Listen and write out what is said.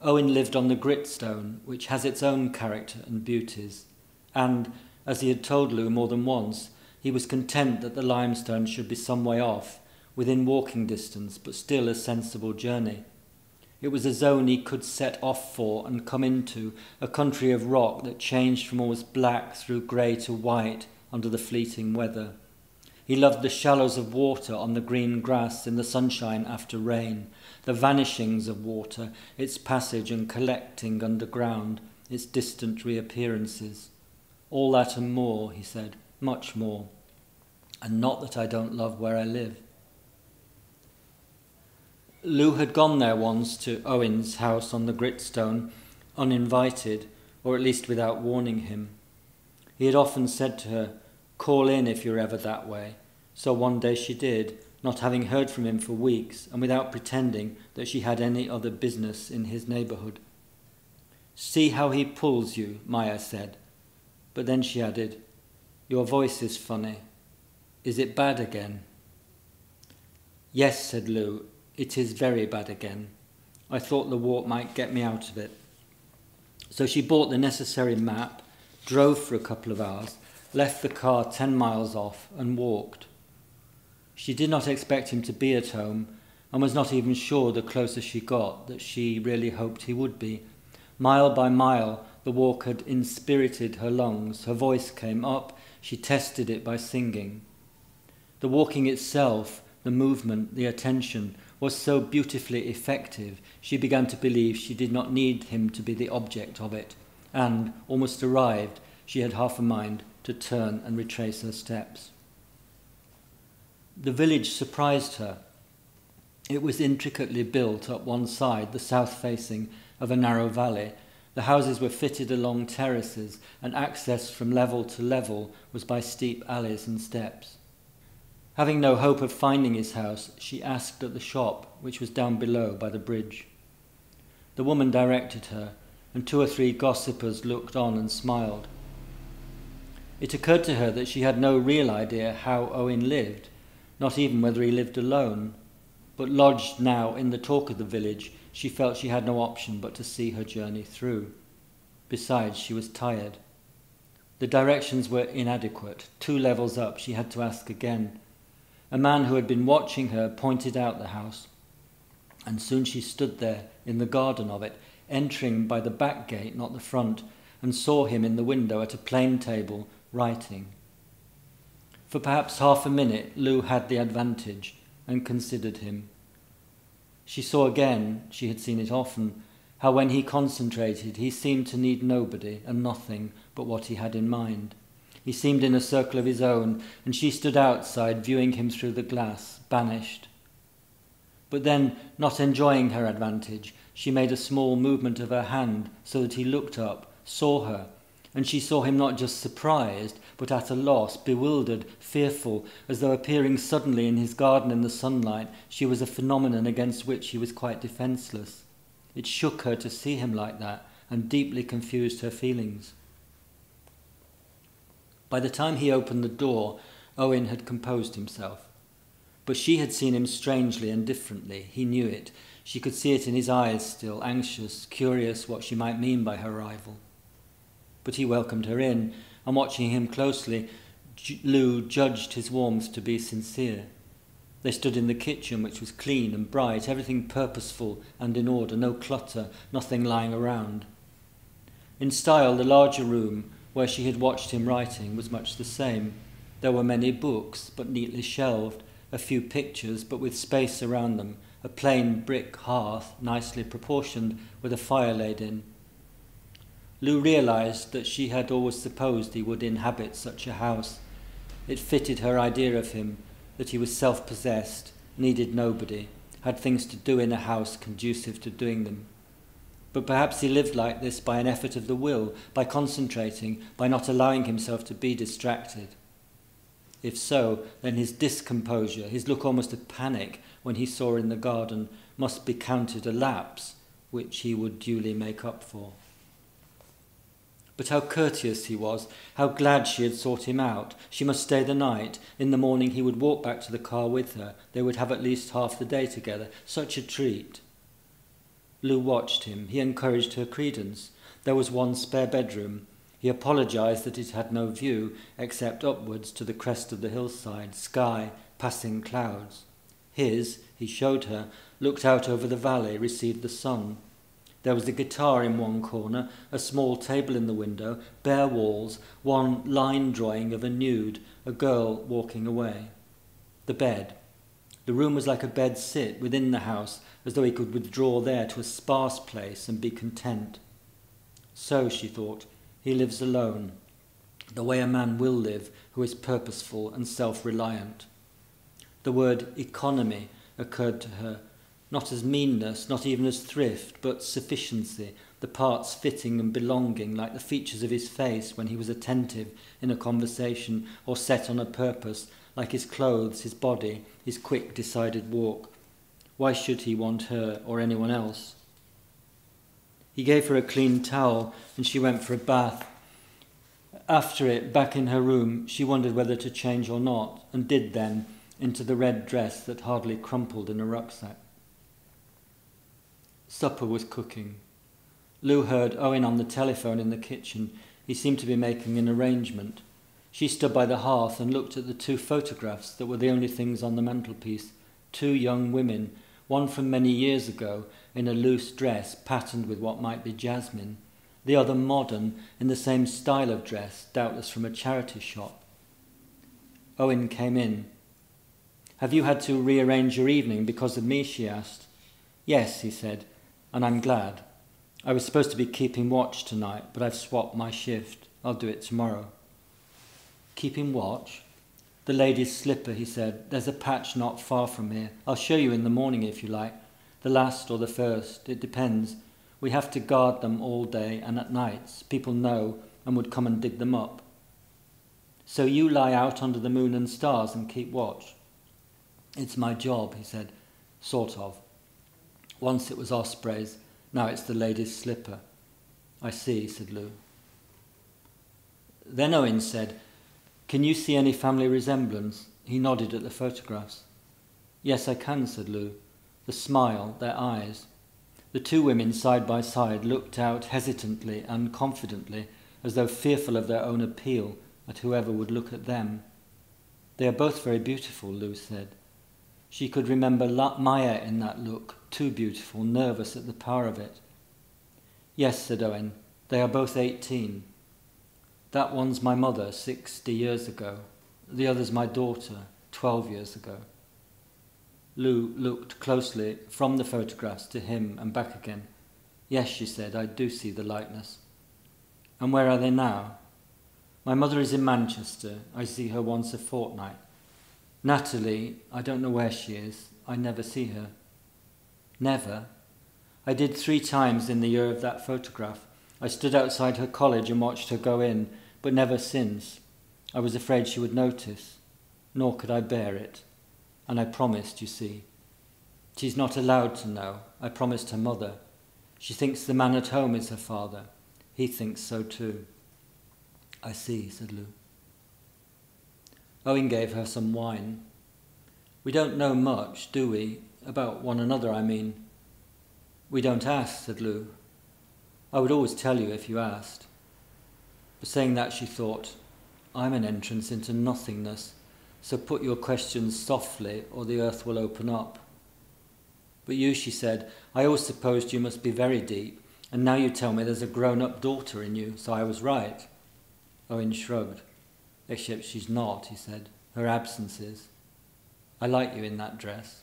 Owen lived on the gritstone, which has its own character and beauties, and, as he had told Lou more than once, he was content that the limestone should be some way off, within walking distance, but still a sensible journey. It was a zone he could set off for and come into, a country of rock that changed from almost black through grey to white under the fleeting weather. He loved the shallows of water on the green grass in the sunshine after rain, the vanishings of water, its passage and collecting underground, its distant reappearances. All that and more, he said, much more. And not that I don't love where I live. Lou had gone there once to Owen's house on the gritstone, uninvited, or at least without warning him. He had often said to her, "Call in if you're ever that way." So one day she did, not having heard from him for weeks, and without pretending that she had any other business in his neighbourhood. "See how he pulls you," Maya said. But then she added, "Your voice is funny. Is it bad again?" "Yes," said Lou, "it is very bad again. I thought the walk might get me out of it." So she bought the necessary map, drove for a couple of hours, left the car 10 miles off and walked. She did not expect him to be at home, and was not even sure the closer she got that she really hoped he would be. Mile by mile the walk had inspirited her lungs, her voice came up, she tested it by singing. The walking itself, the movement, the attention, was so beautifully effective, she began to believe she did not need him to be the object of it, and, almost arrived, she had half a mind to turn and retrace her steps. The village surprised her. It was intricately built up one side, the south-facing, of a narrow valley. The houses were fitted along terraces, and access from level to level was by steep alleys and steps. Having no hope of finding his house, she asked at the shop, which was down below by the bridge. The woman directed her, and 2 or 3 gossipers looked on and smiled. It occurred to her that she had no real idea how Owen lived, not even whether he lived alone, but lodged now in the talk of the village, she felt she had no option but to see her journey through. Besides, she was tired. The directions were inadequate. 2 levels up, she had to ask again. A man who had been watching her pointed out the house, and soon she stood there in the garden of it, entering by the back gate, not the front, and saw him in the window at a plane table, writing. For perhaps half a minute Lou had the advantage, and considered him. She saw again, she had seen it often, how when he concentrated he seemed to need nobody and nothing but what he had in mind. He seemed in a circle of his own, and she stood outside viewing him through the glass, banished. But then, not enjoying her advantage, she made a small movement of her hand so that he looked up, saw her, and she saw him not just surprised, but at a loss, bewildered, fearful, as though appearing suddenly in his garden in the sunlight, she was a phenomenon against which he was quite defenceless. It shook her to see him like that, and deeply confused her feelings. By the time he opened the door, Owen had composed himself. But she had seen him strangely and differently. He knew it. She could see it in his eyes still, anxious, curious what she might mean by her arrival. But he welcomed her in, and watching him closely, Lou judged his warmth to be sincere. They stood in the kitchen, which was clean and bright, everything purposeful and in order, no clutter, nothing lying around. In style, the larger room, where she had watched him writing, was much the same. There were many books, but neatly shelved, a few pictures, but with space around them, a plain brick hearth, nicely proportioned, with a fire laid in. Lou realized that she had always supposed he would inhabit such a house. It fitted her idea of him, that he was self-possessed, needed nobody, had things to do in a house conducive to doing them. But perhaps he lived like this by an effort of the will, by concentrating, by not allowing himself to be distracted. If so, then his discomposure, his look almost of panic when he saw her in the garden, must be counted a lapse, which he would duly make up for. But how courteous he was, how glad she had sought him out. She must stay the night. In the morning he would walk back to the car with her. They would have at least half the day together. Such a treat. Lou watched him. He encouraged her credence. There was one spare bedroom. He apologised that it had no view except upwards to the crest of the hillside, sky, passing clouds. His, he showed her, looked out over the valley, received the sun. There was a guitar in one corner, a small table in the window, bare walls, one line drawing of a nude, a girl walking away. The bed. The room was like a bed sit within the house, as though he could withdraw there to a sparse place and be content. So, she thought, he lives alone, the way a man will live who is purposeful and self-reliant. The word economy occurred to her, not as meanness, not even as thrift, but sufficiency, the parts fitting and belonging like the features of his face when he was attentive in a conversation or set on a purpose, like his clothes, his body, his quick, decided walk. Why should he want her or anyone else? He gave her a clean towel and she went for a bath. After it, back in her room, she wondered whether to change or not, and did then, into the red dress that hardly crumpled in a rucksack. Supper was cooking. Lou heard Owen on the telephone in the kitchen. He seemed to be making an arrangement. She stood by the hearth and looked at the two photographs that were the only things on the mantelpiece. Two young women, one from many years ago, in a loose dress patterned with what might be jasmine, the other modern, in the same style of dress, doubtless from a charity shop. Owen came in. "Have you had to rearrange your evening because of me?" she asked. "Yes," he said, "and I'm glad. I was supposed to be keeping watch tonight, but I've swapped my shift. I'll do it tomorrow." "Keeping watch?" "The lady's slipper," he said. "There's a patch not far from here. I'll show you in the morning if you like. The last or the first, it depends. We have to guard them all day and at nights. People know and would come and dig them up." "So you lie out under the moon and stars and keep watch?" "It's my job," he said. "Sort of. Once it was Osprey's, now it's the lady's slipper." "I see," said Lou. Then Owen said, "Can you see any family resemblance?" He nodded at the photographs. "Yes, I can," said Lou. The smile, their eyes. The two women side by side looked out hesitantly and confidently, as though fearful of their own appeal at whoever would look at them. "They are both very beautiful," Lou said. She could remember Maya in that look, too beautiful, nervous at the power of it. "Yes," said Owen, "they are both 18. That one's my mother 60 years ago. The other's my daughter 12 years ago." Lou looked closely from the photographs to him and back again. "Yes," she said, "I do see the likeness." "And where are they now?" "My mother is in Manchester. I see her once a fortnight. Natalie, I don't know where she is. I never see her." "Never?" "I did 3 times in the year of that photograph. I stood outside her college and watched her go in, but never since. I was afraid she would notice. Nor could I bear it. And I promised, you see. She's not allowed to know. I promised her mother. She thinks the man at home is her father. He thinks so too." "I see," said Lou. Owen gave her some wine. "We don't know much, do we? About one another, I mean." "We don't ask," said Lou. "I would always tell you if you asked." But saying that, she thought, "I'm an entrance into nothingness, so put your questions softly or the earth will open up." "But you," she said, "I always supposed you must be very deep, and now you tell me there's a grown-up daughter in you, so I was right." Owen shrugged. "Except she's not," he said. "Her absence is. I like you in that dress."